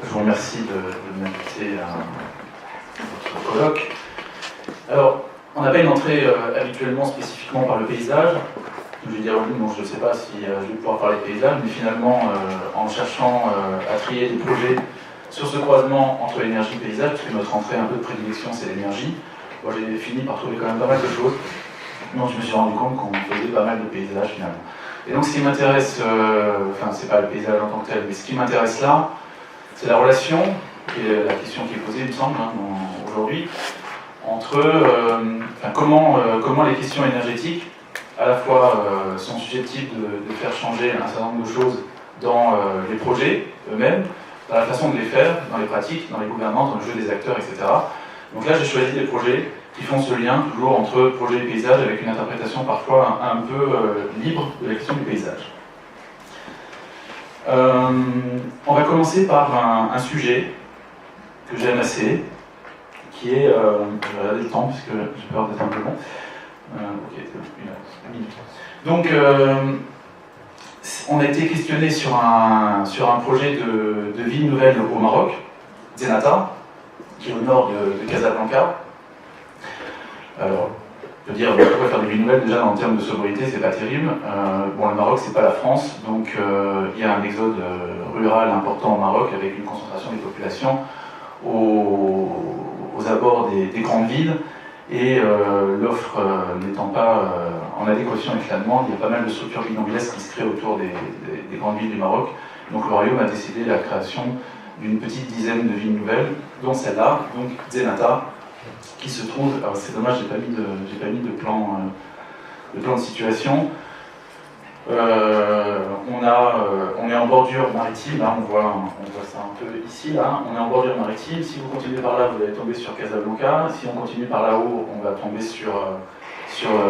Je vous remercie de m'inviter à votre colloque. Alors, on n'a pas une entrée habituellement spécifiquement par le paysage. Je vais dire oui, bon, je ne sais pas si je vais pouvoir parler de paysage, mais finalement, en cherchant à trier des projets sur ce croisement entre l'énergie et le paysage, parce que notre entrée un peu de prédilection, c'est l'énergie, bon, j'ai fini par trouver quand même pas mal de choses. Donc je me suis rendu compte qu'on faisait pas mal de paysages finalement. Et donc ce qui m'intéresse, enfin c'est pas le paysage en tant que tel, mais ce qui m'intéresse là, c'est la relation, qui est la question qui est posée, il me semble, aujourd'hui, entre comment les questions énergétiques, à la fois sont susceptibles de faire changer un certain nombre de choses dans les projets eux-mêmes, dans la façon de les faire, dans les pratiques, dans les gouvernances, dans le jeu des acteurs, etc. Donc là, j'ai choisi des projets qui font ce lien toujours entre projet et paysage, avec une interprétation parfois un peu libre de la question du paysage. On va commencer par un sujet que j'aime assez, qui est... je vais regarder le temps, parce que j'ai peur d'être un peu long. Ok, une minute. Donc, on a été questionné sur un projet de ville nouvelle au Maroc, Zenata, qui est au nord de Casablanca. Alors, je veux dire, on pourrait faire des villes nouvelles, déjà en termes de sobriété, c'est pas terrible. Bon, le Maroc, c'est pas la France, donc il y a un exode rural important au Maroc avec une concentration des populations aux abords des grandes villes. Et l'offre n'étant pas en adéquation avec la demande, il y a pas mal de structures bidonvillesques qui se créent autour des grandes villes du Maroc. Donc le royaume a décidé la création d'une petite dizaine de villes nouvelles, dont celle-là, donc Zenata, qui se trouve... Alors c'est dommage, j'ai pas mis de plan de situation. On est en bordure maritime, là on voit ça un peu ici, là, on est en bordure maritime. Si vous continuez par là, vous allez tomber sur Casablanca. Si on continue par là-haut, on va tomber sur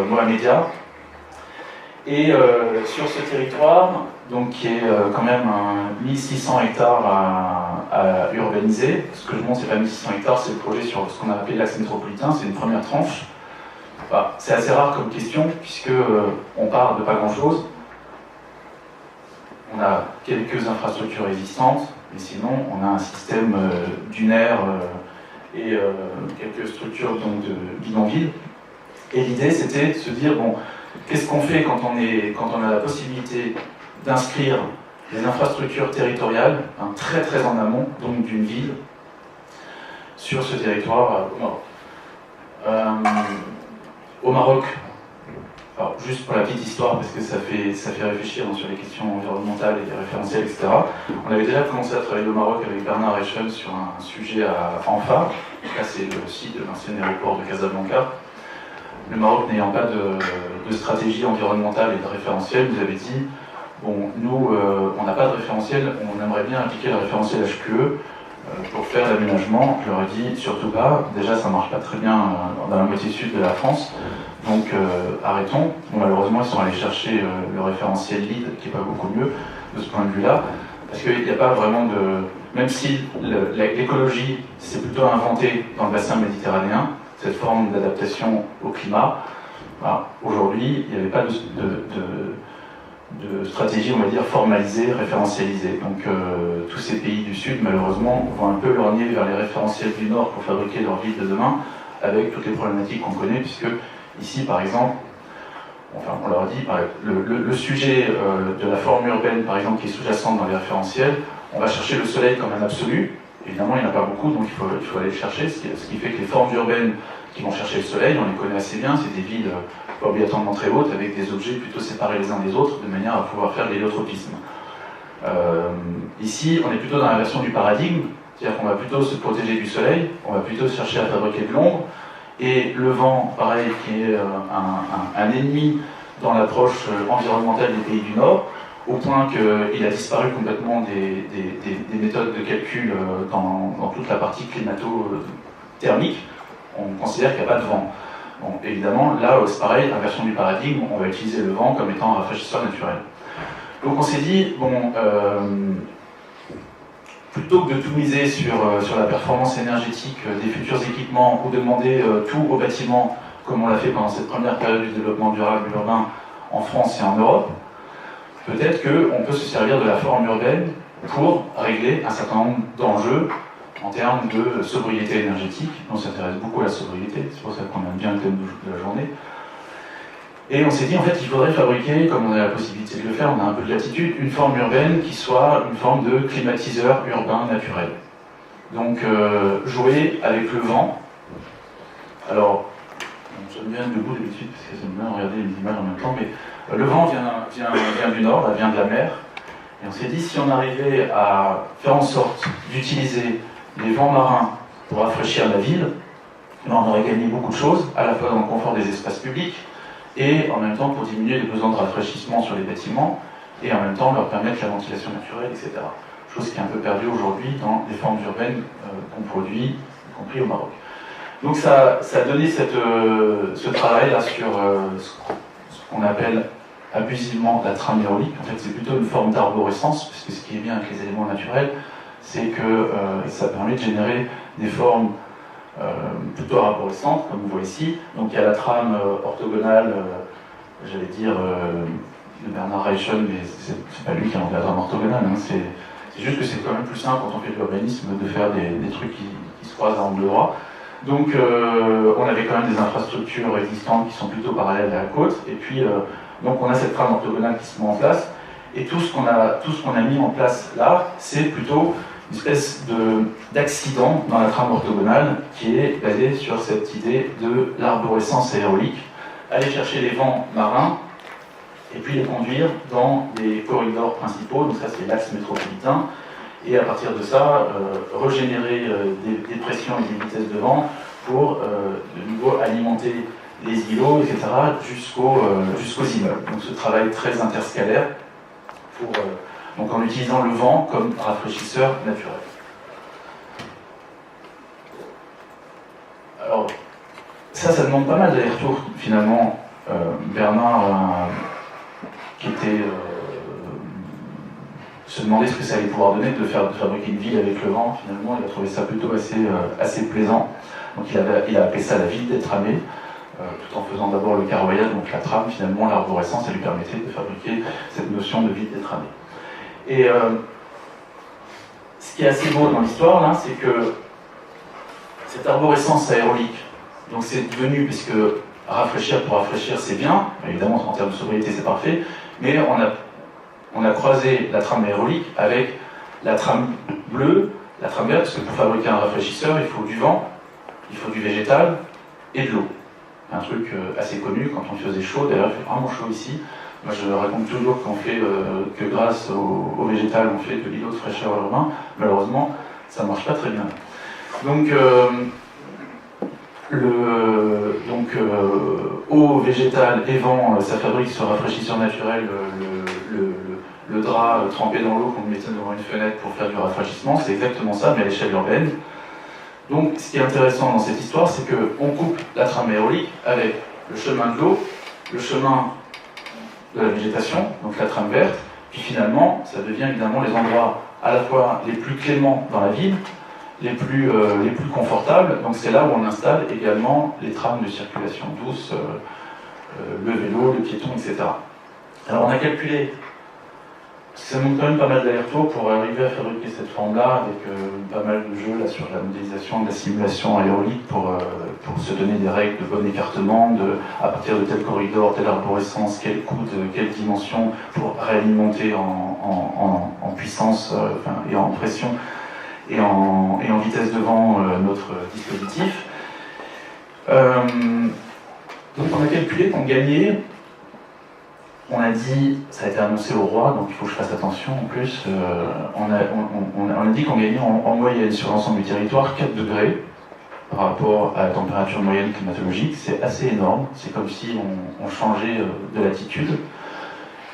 Mohamedia. Et sur ce territoire, donc, qui est quand même 1600 hectares à urbaniser, ce que je montre, c'est pas 1600 hectares, c'est le projet sur ce qu'on a appelé l'axe métropolitain, c'est une première tranche. Bah, c'est assez rare comme question, puisque on part de pas grand-chose. On a quelques infrastructures existantes, mais sinon on a un système dunaire et quelques structures donc, de bidonville. Et l'idée c'était de se dire, bon, qu'est-ce qu'on fait quand on a la possibilité d'inscrire les infrastructures territoriales, très très en amont, donc d'une ville, sur ce territoire au Maroc. Au Maroc, alors, juste pour la petite histoire, parce que ça fait réfléchir sur les questions environnementales et référentielles, etc. On avait déjà commencé à travailler au Maroc avec Bernard Reichen sur un sujet à Anfa. Là, c'est le site de l'ancien aéroport de Casablanca. Le Maroc n'ayant pas de stratégie environnementale et de référentiel, nous avait dit, bon, nous, on n'a pas de référentiel, on aimerait bien appliquer le référentiel HQE pour faire l'aménagement. Je leur ai dit, surtout pas, déjà ça ne marche pas très bien dans la moitié sud de la France. Donc arrêtons. Bon, malheureusement, ils sont allés chercher le référentiel LEED, qui n'est pas beaucoup mieux de ce point de vue-là, parce qu'il n'y a pas vraiment de... Même si l'écologie s'est plutôt inventée dans le bassin méditerranéen, cette forme d'adaptation au climat, bah, aujourd'hui, il n'y avait pas de stratégie, on va dire, formalisée, référentialisée. Donc tous ces pays du Sud, malheureusement, vont un peu lorgner vers les référentiels du Nord pour fabriquer leur ville de demain, avec toutes les problématiques qu'on connaît, puisque ici, par exemple, enfin, on leur dit, le sujet de la forme urbaine, par exemple, qui est sous-jacente dans les référentiels, on va chercher le soleil comme un absolu. Évidemment, il n'y en a pas beaucoup, donc il faut aller le chercher, ce qui fait que les formes urbaines qui vont chercher le soleil, on les connaît assez bien, c'est des villes pas obligatoirement très hautes, avec des objets plutôt séparés les uns des autres, de manière à pouvoir faire de l'héliotropisme. Ici, on est plutôt dans la version du paradigme, c'est-à-dire qu'on va plutôt se protéger du soleil, on va plutôt chercher à fabriquer de l'ombre, et le vent, pareil, qui est un ennemi dans l'approche environnementale des pays du Nord, au point qu'il a disparu complètement des méthodes de calcul dans toute la partie climato-thermique. On considère qu'il n'y a pas de vent. Bon, évidemment, là, c'est pareil, inversion du paradigme, on va utiliser le vent comme étant un rafraîchisseur naturel. Donc on s'est dit, bon, plutôt que de tout miser sur la performance énergétique des futurs équipements ou de demander tout aux bâtiments, comme on l'a fait pendant cette première période du développement durable urbain en France et en Europe, peut-être qu'on peut se servir de la forme urbaine pour régler un certain nombre d'enjeux en termes de sobriété énergétique. On s'intéresse beaucoup à la sobriété, c'est pour ça qu'on aime bien le thème de la journée. Et on s'est dit en fait qu'il faudrait fabriquer, comme on a la possibilité de le faire, on a un peu de latitude, une forme urbaine qui soit une forme de climatiseur urbain naturel. Donc jouer avec le vent. Alors, j'aime bien être debout d'habitude parce que j'aime bien regarder les images en même temps, mais le vent vient du nord, vient de la mer. Et on s'est dit si on arrivait à faire en sorte d'utiliser les vents marins pour rafraîchir la ville, on aurait gagné beaucoup de choses, à la fois dans le confort des espaces publics, et en même temps pour diminuer les besoins de rafraîchissement sur les bâtiments, et en même temps leur permettre la ventilation naturelle, etc. Chose qui est un peu perdue aujourd'hui dans les formes urbaines qu'on produit, y compris au Maroc. Donc ça a donné ce travail-là sur ce qu'on appelle abusivement la trame hydraulique. En fait, c'est plutôt une forme d'arborescence, puisque ce qui est bien avec les éléments naturels, c'est que ça permet de générer des formes plutôt arborescentes, comme vous voyez ici. Donc il y a la trame orthogonale, j'allais dire, de Bernard Reichen, mais c'est pas lui qui a inventé la trame orthogonale, hein, c'est juste que c'est quand même plus simple quand on fait de l'urbanisme de faire des trucs qui se croisent à angle droit. Donc on avait quand même des infrastructures existantes qui sont plutôt parallèles à la côte, et puis donc on a cette trame orthogonale qui se met en place, et tout ce qu'on a mis en place là, c'est plutôt une espèce d'accident dans la trame orthogonale qui est basée sur cette idée de l'arborescence aérolique, aller chercher les vents marins et puis les conduire dans des corridors principaux, donc ça c'est l'axe métropolitain, et à partir de ça, régénérer des pressions et des vitesses de vent pour de nouveau alimenter les îlots, etc., jusqu'aux immeubles. Donc ce travail très interscalaire, donc en utilisant le vent comme rafraîchisseur naturel. Alors, ça demande pas mal d'allers-retours, finalement. Bernard, qui était... se demandait ce que ça allait pouvoir donner de fabriquer une ville avec le vent, finalement, il a trouvé ça plutôt assez plaisant. Donc il a appelé ça la ville des tramés, tout en faisant d'abord le carroyage, donc la trame, finalement, l'arborescence, ça lui permettait de fabriquer cette notion de ville des tramés. Et ce qui est assez beau dans l'histoire, là, c'est que cette arborescence aérolique, donc c'est devenu, puisque rafraîchir pour rafraîchir, c'est bien, évidemment, en termes de sobriété, c'est parfait, mais on a croisé la trame aérolique avec la trame bleue, la trame verte, parce que pour fabriquer un rafraîchisseur, il faut du vent, il faut du végétal et de l'eau. Un truc assez connu quand on faisait chaud, d'ailleurs il fait vraiment chaud ici. Moi je raconte toujours qu'on fait que grâce au végétal, on fait de l'îlot de fraîcheur urbain. Malheureusement, ça ne marche pas très bien. Donc, eau, végétal et vent, ça fabrique ce rafraîchisseur naturel, le drap trempé dans l'eau qu'on mettait devant une fenêtre pour faire du rafraîchissement. C'est exactement ça, mais à l'échelle urbaine. Donc, ce qui est intéressant dans cette histoire, c'est qu'on coupe la trame aérolique avec le chemin de l'eau, le chemin de la végétation, donc la trame verte, puis finalement, ça devient évidemment les endroits à la fois les plus cléments dans la ville, les plus confortables. Donc c'est là où on installe également les trames de circulation douce, le vélo, le piéton, etc. Alors on a calculé, ça demande quand même pas mal d'allers-retours pour arriver à fabriquer cette forme-là, avec pas mal de jeux là, sur la modélisation de la simulation aérolique pour se donner des règles de bon écartement, à partir de tel corridor, telle arborescence, quel coude, quelle dimension, pour réalimenter en puissance et en pression et en vitesse de vent notre dispositif. Donc on a calculé qu'on gagnait. On a dit, ça a été annoncé au roi, donc il faut que je fasse attention en plus, on a dit qu'on gagnait en moyenne sur l'ensemble du territoire 4 degrés par rapport à la température moyenne climatologique. C'est assez énorme, c'est comme si on changeait de latitude.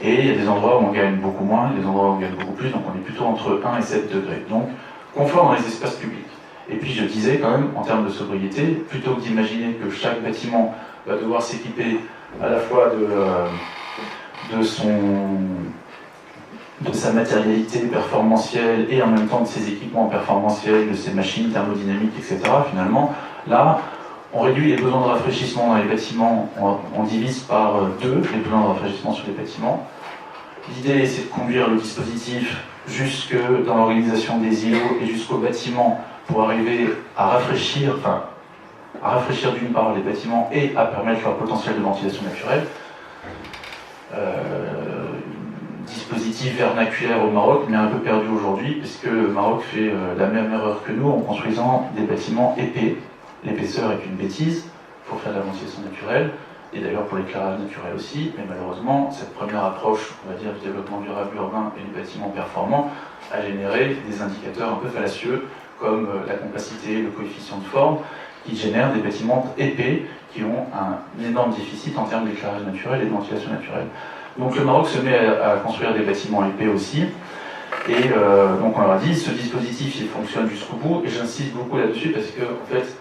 Et il y a des endroits où on gagne beaucoup moins, et des endroits où on gagne beaucoup plus, donc on est plutôt entre 1 et 7 degrés. Donc confort dans les espaces publics. Et puis je disais quand même, en termes de sobriété, plutôt que d'imaginer que chaque bâtiment va devoir s'équiper à la fois de sa matérialité performantielle et en même temps de ses équipements performantiels, de ses machines thermodynamiques, etc. Finalement, là, on réduit les besoins de rafraîchissement dans les bâtiments, on divise par 2 les besoins de rafraîchissement sur les bâtiments, L'idée, c'est de conduire le dispositif jusque dans l'organisation des îlots et jusqu'au bâtiment pour arriver à rafraîchir d'une part les bâtiments et à permettre leur potentiel de ventilation naturelle. Dispositif vernaculaire au Maroc, mais un peu perdu aujourd'hui, puisque le Maroc fait la même erreur que nous en construisant des bâtiments épais. L'épaisseur est une bêtise pour faire de la ventilation naturelle, et d'ailleurs pour l'éclairage naturel aussi, mais malheureusement, cette première approche, on va dire, du développement durable urbain et du bâtiment performant a généré des indicateurs un peu fallacieux, comme la compacité, le coefficient de forme, qui génèrent des bâtiments épais qui ont un énorme déficit en termes d'éclairage naturel et de ventilation naturelle. Donc le Maroc se met à construire des bâtiments épais aussi, et donc on leur a dit, ce dispositif il fonctionne jusqu'au bout, et j'insiste beaucoup là-dessus parce que en fait,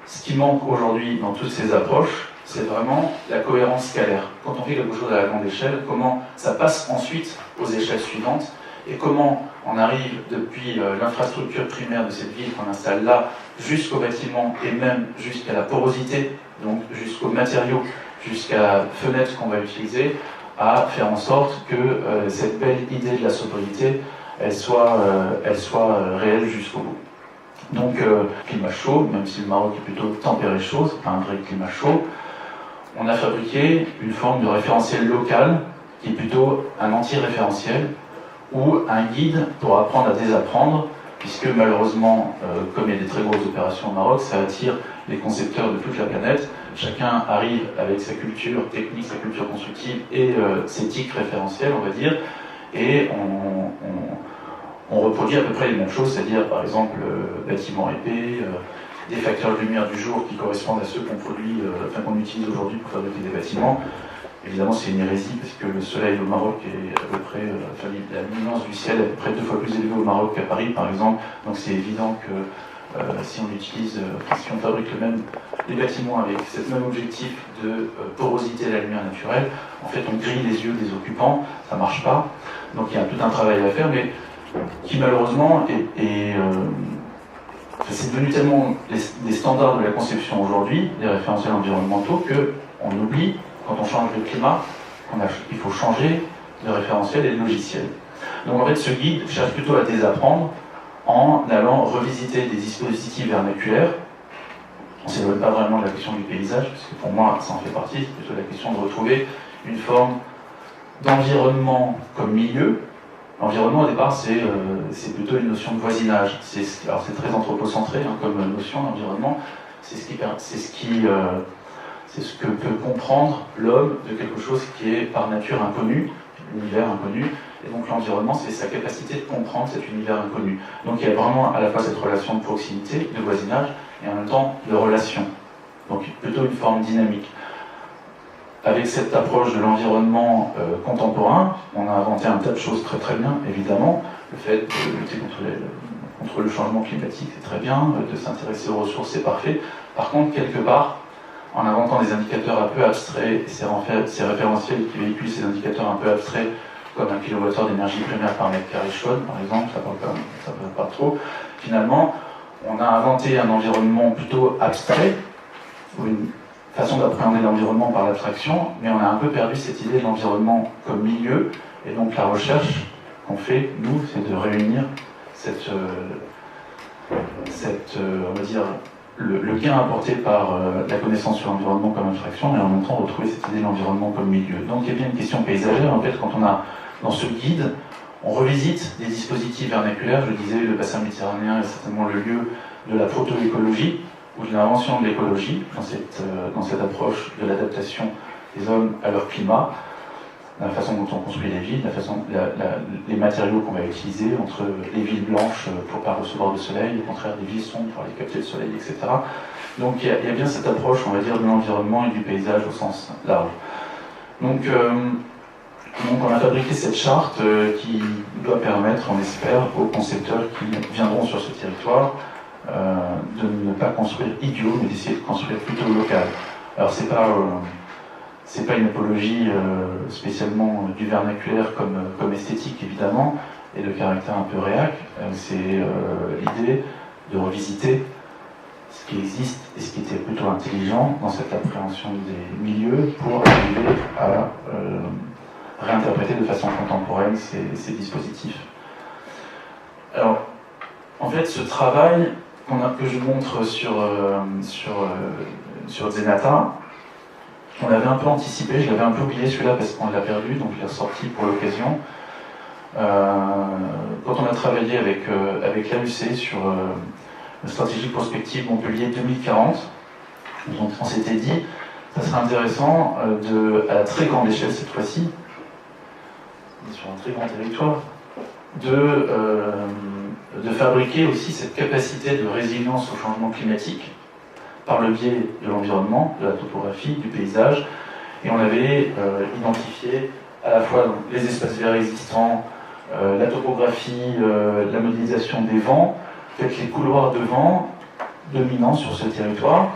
ce qui manque aujourd'hui dans toutes ces approches, c'est vraiment la cohérence scalaire. Quand on fait quelque chose à la grande échelle, comment ça passe ensuite aux échelles suivantes, et comment on arrive depuis l'infrastructure primaire de cette ville qu'on installe là, jusqu'au bâtiment, et même jusqu'à la porosité, donc jusqu'aux matériaux, jusqu'à la fenêtre qu'on va utiliser, à faire en sorte que cette belle idée de la sobriété, elle soit réelle jusqu'au bout. Donc, climat chaud, même si le Maroc est plutôt tempéré chaud, c'est pas un vrai climat chaud, on a fabriqué une forme de référentiel local qui est plutôt un anti-référentiel ou un guide pour apprendre à désapprendre, puisque malheureusement, comme il y a des très grosses opérations au Maroc, ça attire les concepteurs de toute la planète. Chacun arrive avec sa culture technique, sa culture constructive et ses tics référentiels, on va dire, et on reproduit à peu près les mêmes choses, c'est-à-dire par exemple bâtiments épais, des facteurs de lumière du jour qui correspondent à ceux qu'on utilise aujourd'hui pour fabriquer des bâtiments. Évidemment, c'est une hérésie parce que le soleil au Maroc est à peu près, la luminance du ciel est à peu près 2 fois plus élevée au Maroc qu'à Paris, par exemple. Donc c'est évident que si on fabrique les bâtiments avec ce même objectif de porosité de la lumière naturelle, en fait on grille les yeux des occupants, ça marche pas. Donc il y a tout un travail à faire, mais qui malheureusement c'est devenu tellement des standards de la conception aujourd'hui, des référentiels environnementaux, qu'on oublie, quand on change le climat, qu'il faut changer de référentiel et de logiciel. Donc en fait ce guide cherche plutôt à désapprendre en allant revisiter des dispositifs vernaculaires. On ne s'éloigne pas vraiment de la question du paysage, parce que pour moi ça en fait partie, c'est plutôt la question de retrouver une forme d'environnement comme milieu. L'environnement au départ c'est plutôt une notion de voisinage. Alors c'est très anthropocentré comme notion d'environnement, c'est ce que peut comprendre l'homme de quelque chose qui est par nature inconnu, l'univers inconnu. Et donc l'environnement, c'est sa capacité de comprendre cet univers inconnu. Donc il y a vraiment à la fois cette relation de proximité, de voisinage, et en même temps de relation. Donc plutôt une forme dynamique. Avec cette approche de l'environnement contemporain, on a inventé un tas de choses très très bien, évidemment. Le fait de lutter contre le changement climatique, c'est très bien. De s'intéresser aux ressources, c'est parfait. Par contre, quelque part, en inventant des indicateurs un peu abstraits, ces référentiels qui véhiculent ces indicateurs un peu abstraits, comme 1 kWh d'énergie primaire par mètre carré chaude, par exemple, ça parle pas trop. Finalement, on a inventé un environnement plutôt abstrait, ou une façon d'appréhender l'environnement par l'abstraction, mais on a un peu perdu cette idée de l'environnement comme milieu, et donc la recherche qu'on fait, nous, c'est de réunir on va dire, le gain apporté par la connaissance sur l'environnement comme abstraction, et en même temps retrouver cette idée de l'environnement comme milieu. Donc il y a bien une question paysagère, en fait, quand on a dans ce guide, on revisite des dispositifs vernaculaires. Je disais, le bassin méditerranéen est certainement le lieu de la proto-écologie, ou de l'invention de l'écologie, dans cette approche de l'adaptation des hommes à leur climat, la façon dont on construit les villes, les matériaux qu'on va utiliser, entre les villes blanches pour ne pas recevoir de soleil, au contraire des villes sombres pour aller capter le soleil, etc. Donc il y a bien cette approche, on va dire, de l'environnement et du paysage au sens large. Donc on a fabriqué cette charte qui doit permettre, on espère, aux concepteurs qui viendront sur ce territoire de ne pas construire idiot, mais d'essayer de construire plutôt local. Alors c'est pas une apologie spécialement du vernaculaire comme esthétique évidemment, et de caractère un peu réac, c'est l'idée de revisiter ce qui existe et ce qui était plutôt intelligent dans cette appréhension des milieux pour arriver à réinterpréter de façon contemporaine ces dispositifs. Alors, en fait, ce travail que je montre sur Zenata, on l'avait un peu anticipé, je l'avais un peu oublié celui-là parce qu'on l'a perdu, donc je l'ai ressorti pour l'occasion. Quand on a travaillé avec l'AUC sur la stratégie prospective Montpellier 2040, on s'était dit, ça serait intéressant à la très grande échelle cette fois-ci, sur un très grand territoire, de fabriquer aussi cette capacité de résilience au changement climatique par le biais de l'environnement, de la topographie, du paysage, et on avait identifié à la fois donc, les espaces verts existants, la topographie, la modélisation des vents, peut-être les couloirs de vent dominants sur ce territoire,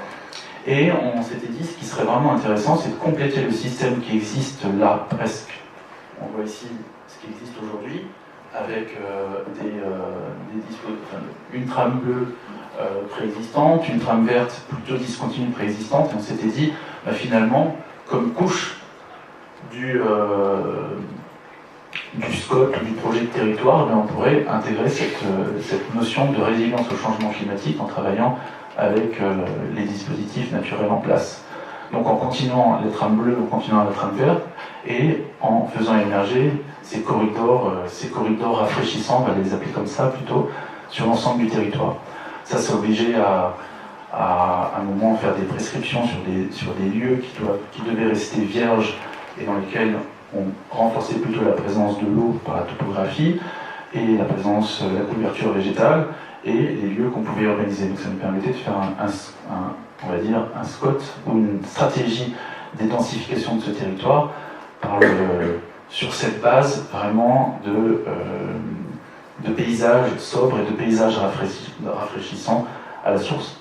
et on s'était dit ce qui serait vraiment intéressant, c'est de compléter le système qui existe là presque. On voit ici ce qui existe aujourd'hui, avec une trame bleue préexistante, une trame verte plutôt discontinue préexistante, et on s'était dit, finalement, comme couche du scope, du projet de territoire, on pourrait intégrer cette notion de résilience au changement climatique en travaillant avec les dispositifs naturels en place. Donc en continuant les trames bleues, en continuant la trame verte, et en faisant émerger ces corridors rafraîchissants, on va les appeler comme ça plutôt, sur l'ensemble du territoire. Ça, c'est obligé à un moment faire des prescriptions sur des lieux qui devaient rester vierges et dans lesquels on renforçait plutôt la présence de l'eau par la topographie et la couverture végétale et les lieux qu'on pouvait urbaniser. Donc ça nous permettait de faire on va dire un SCOT ou une stratégie d'édensification de ce territoire sur cette base vraiment de paysages sobres et de paysages rafraîchissants à la source.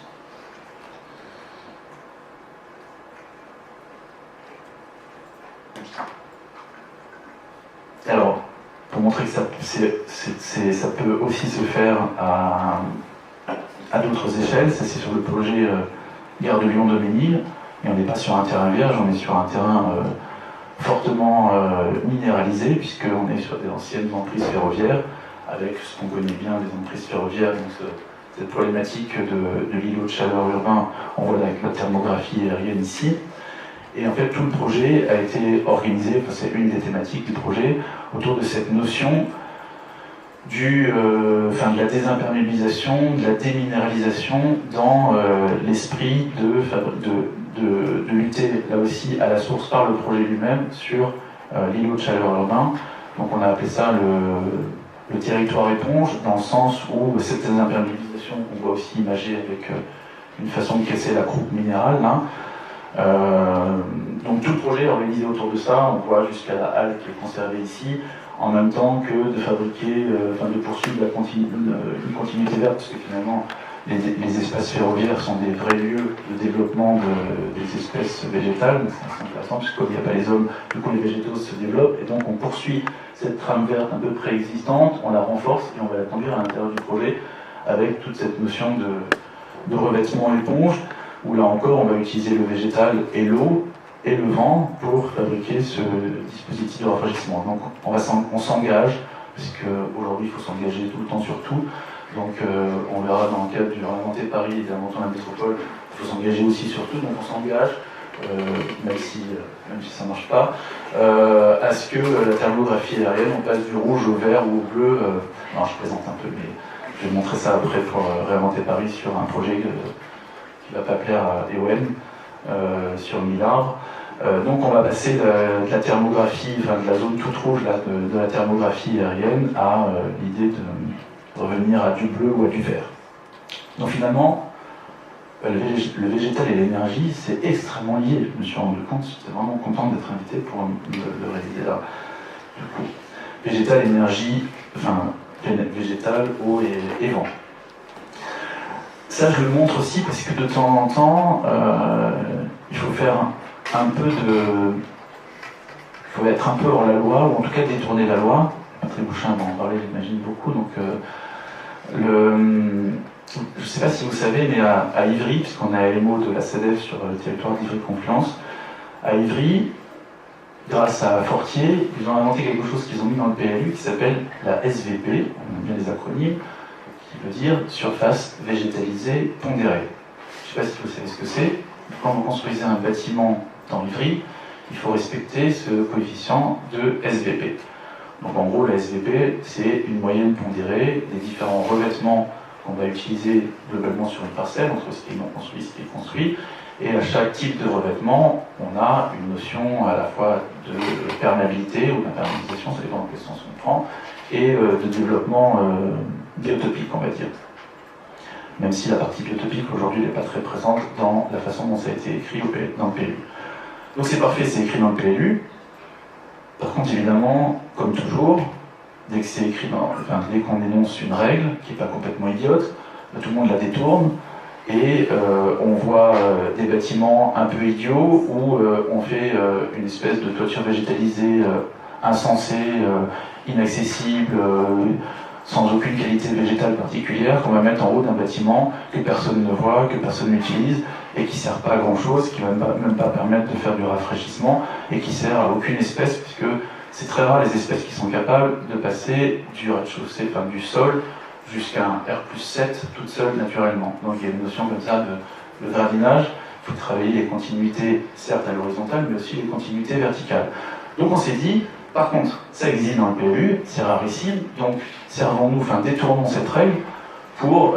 Alors, pour montrer que ça peut aussi se faire à d'autres échelles, ça c'est sur le projet Gare de Lyon-Daumesnil, et on n'est pas sur un terrain vierge, on est sur un terrain fortement minéralisé, puisqu'on est sur des anciennes emprises ferroviaires, avec ce qu'on connaît bien des emprises ferroviaires, donc cette problématique de l'îlot de chaleur urbain, on voit avec la thermographie aérienne ici. Et en fait, tout le projet a été organisé, c'est une des thématiques du projet, autour de cette notion de la désimperméabilisation, de la déminéralisation dans l'esprit de lutter là aussi à la source par le projet lui-même sur l'îlot de chaleur urbain. Donc on a appelé ça le territoire éponge, dans le sens où cette désimperméabilisation, on voit aussi imagée avec une façon de casser la croûte minérale, là. Donc tout le projet est organisé autour de ça, on voit jusqu'à la halle qui est conservée ici, en même temps que de fabriquer, de poursuivre une continuité verte, parce que finalement les espaces ferroviaires sont des vrais lieux de développement des espèces végétales, donc c'est intéressant, puisque comme il n'y a pas les hommes, du coup les végétaux se développent, et donc on poursuit cette trame verte un peu préexistante, on la renforce et on va la conduire à l'intérieur du projet avec toute cette notion de revêtement éponge, où là encore on va utiliser le végétal et l'eau et le vent pour fabriquer ce dispositif de rafraîchissement. Donc on s'engage, parce qu'aujourd'hui il faut s'engager tout le temps sur tout, donc on verra dans le cadre du Réinventer Paris et de l'Invention de la métropole, il faut s'engager aussi sur tout, donc on s'engage, même si ça ne marche pas, à ce que la thermographie aérienne, on passe du rouge au vert ou au bleu, non je présente un peu, mais je vais montrer ça après pour Réinventer Paris sur un projet qui va pas plaire à EOM, sur 1000 arbres. Donc on va passer de la thermographie, de la zone toute rouge là, de la thermographie aérienne à l'idée de revenir à du bleu ou à du vert. Donc finalement, le végétal et l'énergie, c'est extrêmement lié. Je me suis rendu compte, j'étais vraiment content d'être invité pour le réaliser là. Du coup, végétal, énergie, végétal, eau et vent. Ça, je le montre aussi parce que de temps en temps, il faut faire un peu il faut être un peu hors la loi, ou en tout cas détourner la loi. Patrick Bouchin va en parler, j'imagine, beaucoup. Donc, je ne sais pas si vous savez, mais à Ivry, puisqu'on a LMO de la CEDEF sur le territoire d'Ivry-Confluence, à Ivry, grâce à Fortier, ils ont inventé quelque chose qu'ils ont mis dans le PLU qui s'appelle la SVP, on aime bien les acronymes, qui veut dire surface végétalisée pondérée. Je ne sais pas si vous savez ce que c'est. Quand vous construisez un bâtiment dans l'Ivry, il faut respecter ce coefficient de SVP. Donc en gros, la SVP, c'est une moyenne pondérée des différents revêtements qu'on va utiliser globalement sur une parcelle, entre ce qui est non construit et ce qui est construit. Et à chaque type de revêtement, on a une notion à la fois de perméabilité ou d'imperméabilisation, ça dépend dans quel sens on prend, et de développement biotopique, on va dire. Même si la partie biotopique aujourd'hui n'est pas très présente dans la façon dont ça a été écrit dans le PLU. Donc c'est parfait, c'est écrit dans le PLU. Par contre, évidemment, comme toujours, dès que c'est écrit dès qu'on énonce une règle qui n'est pas complètement idiote, tout le monde la détourne. Et on voit des bâtiments un peu idiots où on fait une espèce de toiture végétalisée insensée, inaccessible, sans aucune qualité végétale particulière, qu'on va mettre en haut d'un bâtiment que personne ne voit, que personne n'utilise, et qui ne sert pas à grand chose, qui ne va même pas permettre de faire du rafraîchissement, et qui ne sert à aucune espèce, puisque c'est très rare les espèces qui sont capables de passer du rez-de-chaussée, enfin du sol, jusqu'à un R+7 toute seule naturellement. Donc il y a une notion comme ça de gradinage. Il faut travailler les continuités, certes à l'horizontale, mais aussi les continuités verticales. Donc on s'est dit, par contre, ça existe dans le PLU, c'est rarissime, donc détournons cette règle pour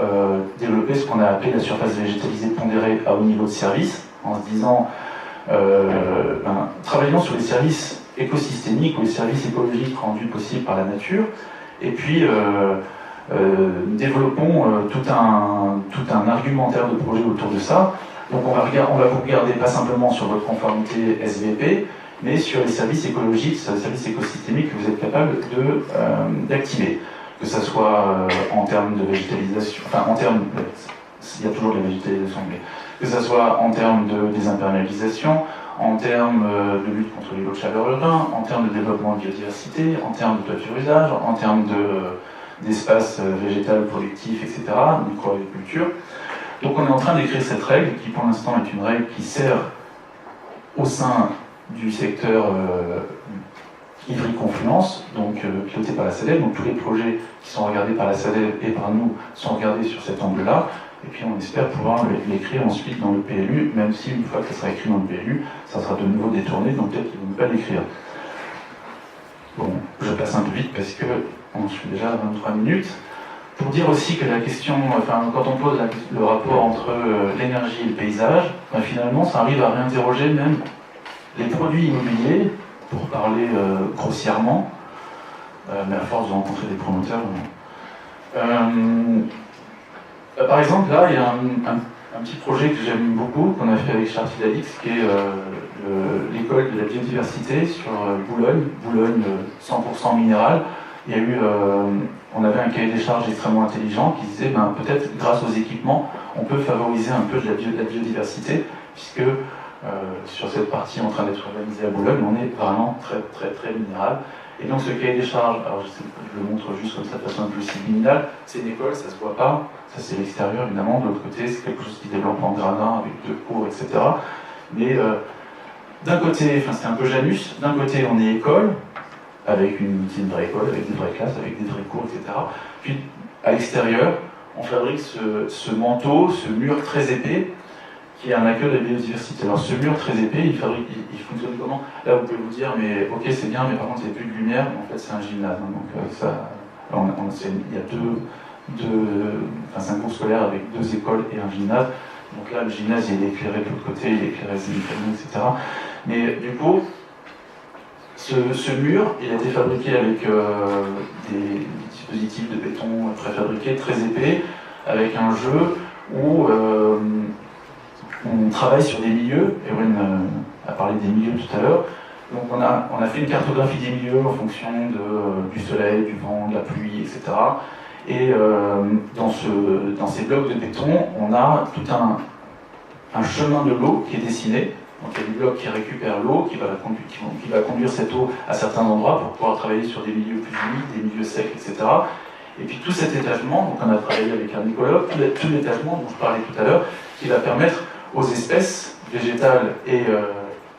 développer ce qu'on a appelé la surface végétalisée pondérée à haut niveau de service, en se disant, travaillons sur les services écosystémiques ou les services écologiques rendus possibles par la nature, et puis développons tout un argumentaire de projet autour de ça. Donc on va vous regarder pas simplement sur votre conformité SVP, mais sur les services écologiques, sur les services écosystémiques que vous êtes capable d'activer. Que ce soit en termes de végétalisation, il y a toujours de la végétalisation, mais que ce soit en termes de désimperméabilisation, en termes de lutte contre les lots de chaleur urbains, en termes de développement de biodiversité, en termes de toiture usage, en termes d'espace végétal productif, etc., microagriculture. Donc on est en train d'écrire cette règle qui pour l'instant est une règle qui sert au sein du secteur Ivry-Confluence, donc piloté par la SADEF. Donc tous les projets qui sont regardés par la SADEF et par nous sont regardés sur cet angle-là. Et puis on espère pouvoir l'écrire ensuite dans le PLU, même si une fois que ça sera écrit dans le PLU, ça sera de nouveau détourné, donc peut-être qu'ils ne vont pas l'écrire. Bon, je passe un peu vite parce que je suis déjà à 23 minutes. Pour dire aussi que la question, quand on pose le rapport entre l'énergie et le paysage, finalement ça arrive à réinterroger même les produits immobiliers, pour parler grossièrement, mais à force de rencontrer des promoteurs. Par exemple, là, il y a un petit projet que j'aime beaucoup, qu'on a fait avec Charles Filadix, qui est l'école de la biodiversité sur Boulogne 100% minéral. Il y a eu, on avait un cahier des charges extrêmement intelligent qui disait, peut-être grâce aux équipements, on peut favoriser un peu de la biodiversité, puisque sur cette partie en train d'être organisée à Boulogne, on est vraiment très très très minéral. Et donc ce cahier des charges, alors je le montre juste comme ça de façon un peu subliminale, c'est une école, ça se voit pas, ça c'est l'extérieur évidemment, de l'autre côté c'est quelque chose qui développe en gradin avec 2 cours, etc. Mais d'un côté, c'est un peu Janus, d'un côté on est école, avec une vraie école, avec des vraies classes, avec des vrais cours, etc. Puis à l'extérieur, on fabrique ce manteau, ce mur très épais, qui est un accueil de la biodiversité. Alors ce mur très épais, il fonctionne comment? Là vous pouvez vous dire, mais ok c'est bien, mais par contre il n'y a plus de lumière, en fait c'est un gymnase. Il y a c'est un groupe scolaire avec 2 écoles et un gymnase. Donc là le gymnase il est éclairé de l'autre côté, il est éclairé zénithalion, etc. Mais du coup, ce mur, il a été fabriqué avec des dispositifs de béton préfabriqués, très épais, avec un jeu où on travaille sur des milieux. Erwin a parlé des milieux tout à l'heure. Donc on a fait une cartographie des milieux en fonction du soleil, du vent, de la pluie, etc. Et dans ces blocs de béton, on a tout un chemin de l'eau qui est dessiné. Donc il y a des blocs qui récupèrent l'eau, qui va conduire cette eau à certains endroits pour pouvoir travailler sur des milieux plus humides, des milieux secs, etc. Et puis tout cet étagement, donc on a travaillé avec un écologue, tout l'étagement dont je parlais tout à l'heure, qui va permettre aux espèces végétales et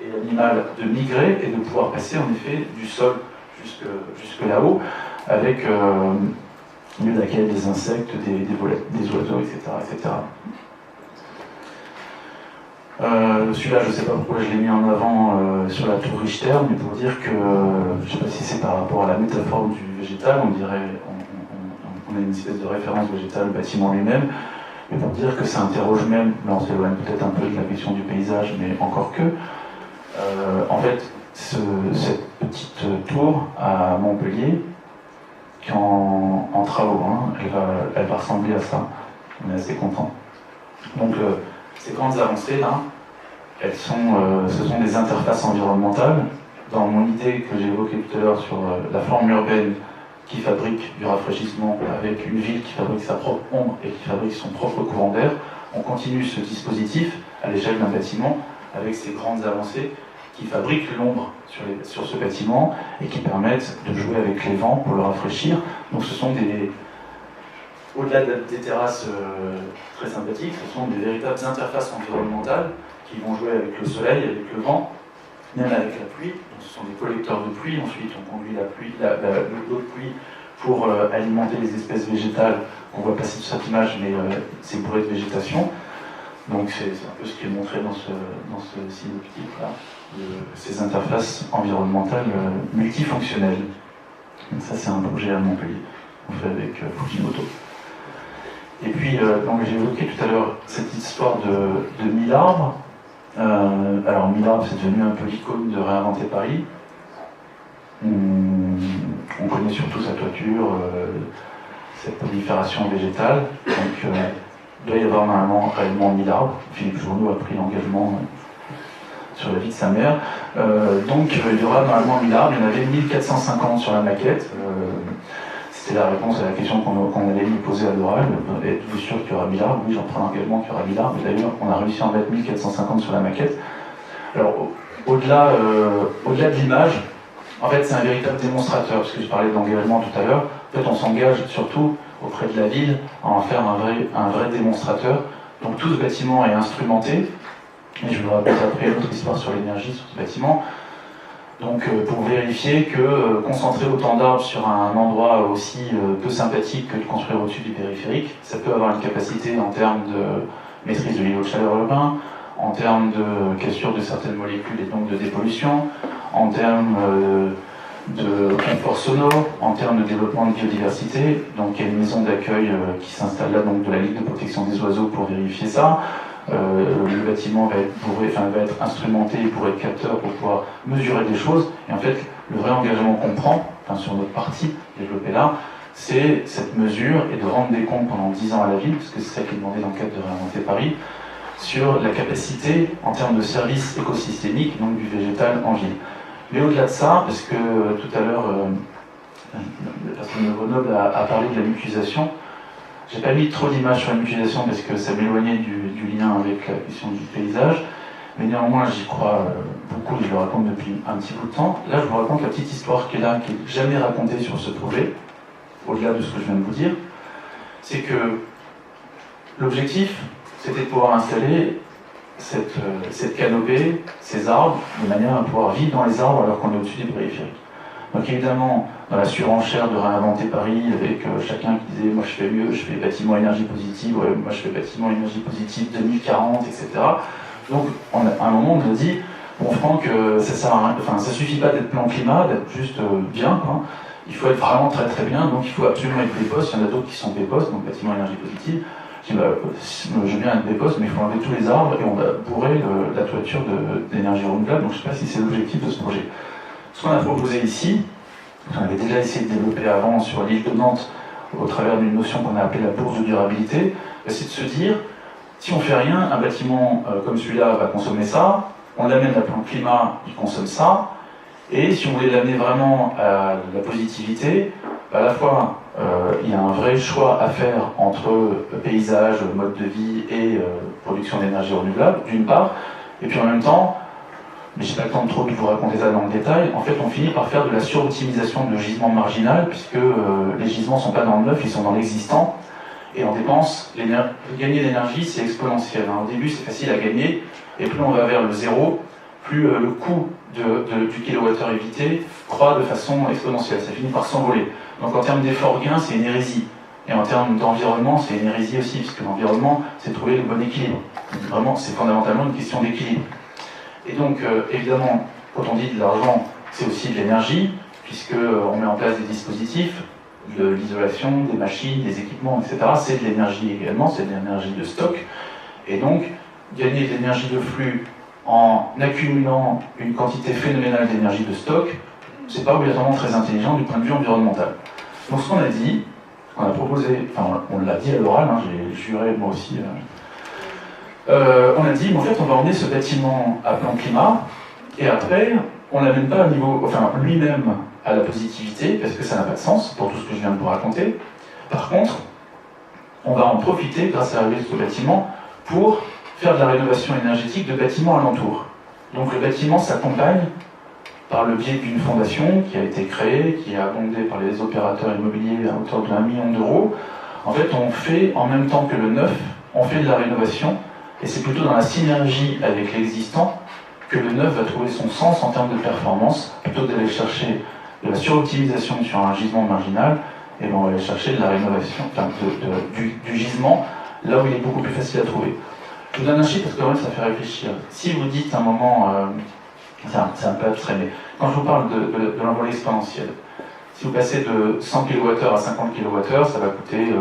et l'animal de migrer et de pouvoir passer en effet du sol jusque là-haut, avec au lieu d'accueillir des insectes, des oiseaux, etc. etc. Celui-là, je ne sais pas pourquoi je l'ai mis en avant sur la tour Richter, mais pour dire que, je ne sais pas si c'est par rapport à la métaphore du végétal, on dirait, on a une espèce de référence végétale au bâtiment lui-même, mais pour dire que ça interroge même, là on s'éloigne peut-être un peu de la question du paysage, mais encore que, en fait, cette petite tour à Montpellier, qui en travaux, hein, elle va ressembler à ça. On est assez content. Donc, ces grandes avancées là, ce sont des interfaces environnementales. Dans mon idée que j'ai évoquée tout à l'heure sur la forme urbaine qui fabrique du rafraîchissement avec une ville qui fabrique sa propre ombre et qui fabrique son propre courant d'air, on continue ce dispositif à l'échelle d'un bâtiment avec ces grandes avancées qui fabriquent l'ombre sur ce bâtiment et qui permettent de jouer avec les vents pour le rafraîchir. Donc ce sont au-delà des terrasses très sympathiques, ce sont des véritables interfaces environnementales qui vont jouer avec le soleil, avec le vent, même avec la pluie. Donc, ce sont des collecteurs de pluie. Ensuite, on conduit l'eau de pluie pour alimenter les espèces végétales qu'on voit passer sur cette image, mais c'est bourré de végétation. Donc c'est un peu ce qui est montré dans ce synoptique-là, ces interfaces environnementales multifonctionnelles. Donc ça, c'est un projet à Montpellier, qu'on fait avec Fujimoto. Et puis, donc j'ai évoqué tout à l'heure cette histoire de 1000 arbres. Alors 1000 arbres, c'est devenu un peu l'icône de Réinventer Paris. On connaît surtout sa toiture, cette prolifération végétale. Donc il doit y avoir normalement réellement 1000 arbres. Philippe Journeau a pris l'engagement sur la vie de sa mère. Donc il y aura normalement 1000 arbres. Il y en avait 1450 sur la maquette. C'était la réponse à la question qu'on allait lui poser à l'oral. Êtes-vous sûr qu'il y aura 1000 arbres? Oui, j'en prends l'engagement qu'il y aura 1000 arbres. Et d'ailleurs, on a réussi à en mettre 1450 sur la maquette. Alors, au-delà de l'image, en fait, c'est un véritable démonstrateur, parce que je parlais d'engagement tout à l'heure. En fait, on s'engage surtout auprès de la ville à en faire un vrai démonstrateur. Donc, tout ce bâtiment est instrumenté. Et je vous raconte après une autre histoire sur l'énergie sur ce bâtiment. Donc pour vérifier que concentrer autant d'arbres sur un endroit aussi peu sympathique que de construire au-dessus du périphérique, ça peut avoir une capacité en termes de maîtrise de l'îlot de chaleur urbain, en termes de cassure de certaines molécules et donc de dépollution, en termes de confort sonore, en termes de développement de biodiversité. Donc il y a une maison d'accueil qui s'installe là, donc de la Ligue de protection des oiseaux pour vérifier ça. Le bâtiment va être instrumenté pour être capteur, pour pouvoir mesurer des choses. Et en fait, le vrai engagement qu'on prend, sur notre partie développée là, c'est cette mesure et de rendre des comptes pendant 10 ans à la ville, parce que c'est ça qui est demandé dans le cadre de Réinventer Paris, sur la capacité en termes de services écosystémiques, donc du végétal en ville. Mais au-delà de ça, parce que tout à l'heure, la personne de Grenoble a parlé de la mutualisation. J'ai pas mis trop d'images sur la mutualisation parce que ça m'éloignait du lien avec la question du paysage, mais néanmoins j'y crois beaucoup et je le raconte depuis un petit bout de temps. Là je vous raconte la petite histoire qui est là, qui n'est jamais racontée sur ce projet, au-delà de ce que je viens de vous dire. C'est que l'objectif, c'était de pouvoir installer cette canopée, ces arbres, de manière à pouvoir vivre dans les arbres alors qu'on est au-dessus des périphériques. Donc évidemment, dans la surenchère de Réinventer Paris, avec chacun qui disait « moi je fais mieux, je fais bâtiment énergie positive, ouais, moi je fais bâtiment énergie positive 2040, etc. » Donc à un moment on a dit « bon Franck, ça sert à rien, enfin ça suffit pas d'être plan climat, d'être juste bien, quoi. Il faut être vraiment très très bien, donc il faut absolument être BPOS, il y en a d'autres qui sont BPOS, donc bâtiment énergie positive. » Je dis bah, je veux bien être BPOS, mais il faut enlever tous les arbres et on va bourrer la toiture d'énergie renouvelable, donc je ne sais pas si c'est l'objectif de ce projet. Ce qu'on a proposé ici, on avait déjà essayé de développer avant sur l'île de Nantes au travers d'une notion qu'on a appelée la bourse de durabilité, c'est de se dire, si on ne fait rien, un bâtiment comme celui-là va consommer ça, on l'amène à plan climat, il consomme ça, et si on voulait l'amener vraiment à la positivité, à la fois il y a un vrai choix à faire entre paysage, mode de vie et production d'énergie renouvelable, d'une part, et puis en même temps, mais je n'ai pas le temps de trop de vous raconter ça dans le détail, en fait on finit par faire de la suroptimisation de gisements marginal, puisque les gisements ne sont pas dans le neuf, ils sont dans l'existant, et en dépense, gagner l'énergie c'est exponentiel. Au début c'est facile à gagner, et plus on va vers le zéro, plus le coût du kilowattheure évité croît de façon exponentielle, ça finit par s'envoler. Donc en termes d'effort gain, c'est une hérésie. Et en termes d'environnement, c'est une hérésie aussi, puisque l'environnement, c'est trouver le bon équilibre. Donc, vraiment, c'est fondamentalement une question d'équilibre. Et donc, évidemment, quand on dit de l'argent, c'est aussi de l'énergie, puisqu'on met en place des dispositifs, de l'isolation, des machines, des équipements, etc. C'est de l'énergie également, c'est de l'énergie de stock. Et donc, gagner de l'énergie de flux en accumulant une quantité phénoménale d'énergie de stock, c'est pas obligatoirement très intelligent du point de vue environnemental. Donc ce qu'on a dit, on a proposé, enfin on l'a dit à l'oral, hein, j'ai juré moi aussi, on a dit, mais en fait on va emmener ce bâtiment à plan climat, et après on l'amène pas à niveau, enfin lui-même à la positivité, parce que ça n'a pas de sens pour tout ce que je viens de vous raconter. Par contre, on va en profiter grâce à l'arrivée de ce bâtiment pour faire de la rénovation énergétique de bâtiments alentours. Donc le bâtiment s'accompagne par le biais d'une fondation qui a été créée, qui est abondée par les opérateurs immobiliers à hauteur de 1 million d'euros. En fait, on fait, en même temps que le neuf, on fait de la rénovation, et c'est plutôt dans la synergie avec l'existant que le neuf va trouver son sens en termes de performance, plutôt d'aller chercher de la suroptimisation sur un gisement marginal, et ben on va aller chercher de la rénovation, enfin du gisement, là où il est beaucoup plus facile à trouver. Je vous donne un chiffre parce que quand même ça fait réfléchir. Si vous dites à un moment, c'est un peu abstrait, mais quand je vous parle de l'envolée exponentielle, si vous passez de 100 kWh à 50 kWh, ça va coûter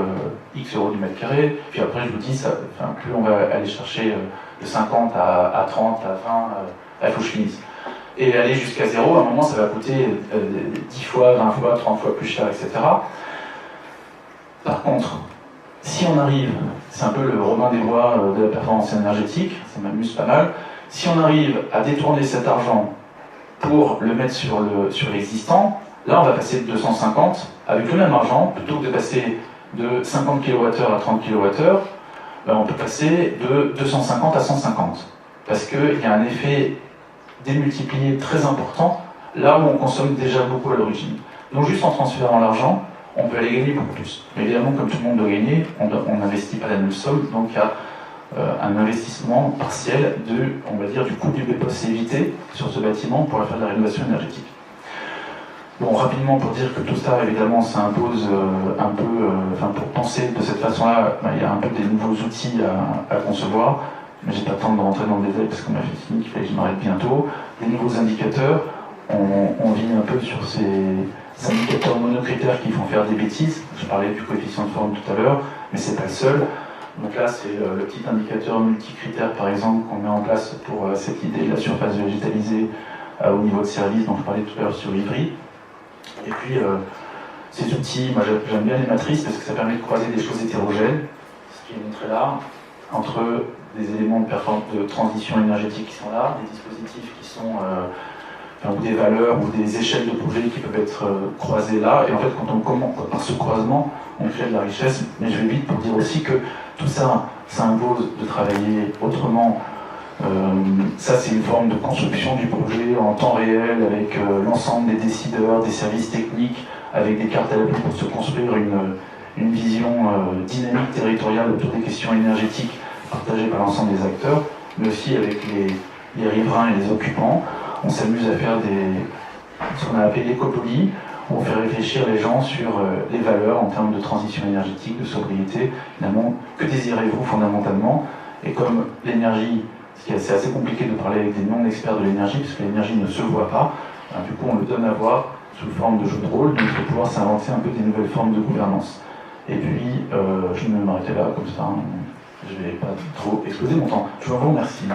X euros du mètre carré, puis après je vous dis, plus on va aller chercher de 50 à 30, à 20, il faut que je finisse. Et aller jusqu'à 0, à un moment ça va coûter 10 fois, 20 fois, 30 fois plus cher, etc. Par contre, si on arrive, c'est un peu le Robin des Bois de la performance énergétique, ça m'amuse pas mal, si on arrive à détourner cet argent pour le mettre sur l'existant, là on va passer de 250 avec le même argent, plutôt que de passer de 50 kWh à 30 kWh, ben on peut passer de 250 à 150. Parce qu'il y a un effet démultiplié très important là où on consomme déjà beaucoup à l'origine. Donc juste en transférant l'argent, on peut aller gagner beaucoup plus. Mais évidemment, comme tout le monde doit gagner, on n'investit pas la même somme, donc il y a un investissement partiel on va dire, du coût du BPOS évité sur ce bâtiment pour faire de la rénovation énergétique. Bon, rapidement, pour dire que tout ça, évidemment, ça impose un peu, pour penser de cette façon-là, il y a un peu des nouveaux outils à concevoir, mais j'ai pas le temps de rentrer dans le détail parce qu'on m'a fait signe qu'il fallait que je m'arrête bientôt. Des nouveaux indicateurs, on vit un peu sur ces indicateurs monocritères qui font faire des bêtises. Je parlais du coefficient de forme tout à l'heure, mais c'est pas le seul. Donc là, c'est le petit indicateur multicritère, par exemple, qu'on met en place pour cette idée de la surface végétalisée au niveau de service dont je parlais tout à l'heure sur Ivry. Et puis, ces outils, moi j'aime bien les matrices parce que ça permet de croiser des choses hétérogènes, ce qui est montré là, entre des éléments de transition énergétique qui sont là, des dispositifs qui sont, ou des valeurs ou des échelles de projet qui peuvent être croisées là. Et en fait, quand on commence par ce croisement, on crée de la richesse. Mais je vais vite pour dire aussi que tout ça, ça impose de travailler autrement. Ça, c'est une forme de construction du projet en temps réel avec l'ensemble des décideurs, des services techniques, avec des cartes à l'appui pour se construire une vision dynamique territoriale autour des questions énergétiques partagées par l'ensemble des acteurs, mais aussi avec les riverains et les occupants. On s'amuse à faire ce qu'on a appelé l'écopolie, où on fait réfléchir les gens sur les valeurs en termes de transition énergétique, de sobriété. Finalement, que désirez-vous fondamentalement? Et comme l'énergie, c'est assez compliqué de parler avec des non-experts de l'énergie, parce que l'énergie ne se voit pas, du coup on le donne à voir sous forme de jeu de rôle, donc il faut pouvoir s'inventer un peu des nouvelles formes de gouvernance. Et puis, je vais m'arrêter là, comme ça, je ne vais pas trop exploser mon temps. Je vous remercie.